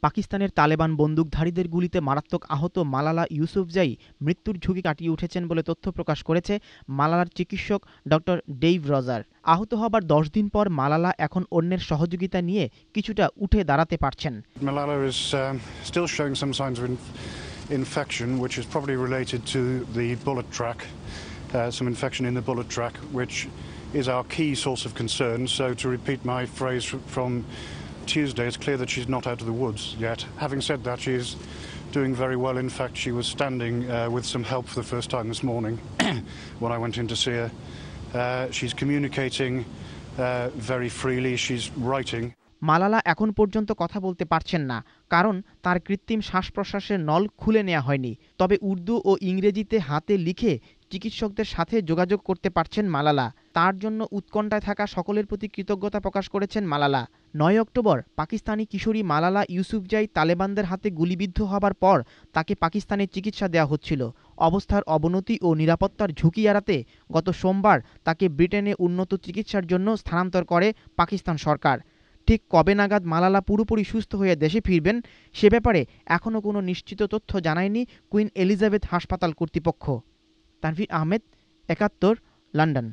পাকিস্তানের তালেবান বন্দুকধারীদের গুলিতে মারাত্মক আহত মালালা ইউসুফজাই মৃত্যুর ঝুঁকি কাটিয়ে উঠেছেন বলে তথ্য প্রকাশ করেছে মালালার চিকিৎসক ডক্টর ডেইভ রজার। আহত হবার ১০ দিন পর মালালা এখন অন্যের সহযোগিতা নিয়ে কিছুটা উঠে দাঁড়াতে পারছেন। Malala is still showing some signs of infection, which is probably related to the bullet track, some infection in the bullet track, which is our key source of concern. So to repeat my phrase from Tuesday, it's clear that she's not out of the woods yet. Having said that, she is doing very well. In fact, she was standing with some help for the first time this morning when I went in to see her. She's communicating very freely. She's writing. Malala এখন পর্যন্ত কথা বলতে পারছেন না, কারণ তার কৃত্রিম শ্বাস-প্রশ্বাসের নল খুলে নেওয়া হয়নি। তবে উর্দু ও ইংরেজিতে হাতে লিখে চিকিৎসকদের সাথে যোগাযোগ করতে পারছেন মালালা। তার জন্য উৎকণ্ঠায় থাকা সকলের প্রতি কৃতজ্ঞতা প্রকাশ করেছেন মালালা। ৯ অক্টোবর পাকিস্তানি কিশোরী মালালা ইউসুফজাই তালেবানদের হাতে গুলিবিদ্ধ হবার পর তাকে পাকিস্তানে চিকিৎসা দেওয়া হচ্ছিল। অবস্থার অবনতি ও নিরাপত্তার ঝুঁকি এড়াতে গত সোমবার তাকে ব্রিটেনে উন্নত চিকিৎসার জন্য স্থানান্তর করে পাকিস্তান সরকার। ঠিক কবে নাগাদ মালালা পুরোপুরি সুস্থ হয়ে দেশে ফিরবেন সে ব্যাপারে এখনও কোনো নিশ্চিত তথ্য জানায়নি কুইন এলিজাবেথ হাসপাতাল কর্তৃপক্ষ। তানভীর আহমেদ, ৭১, লন্ডন।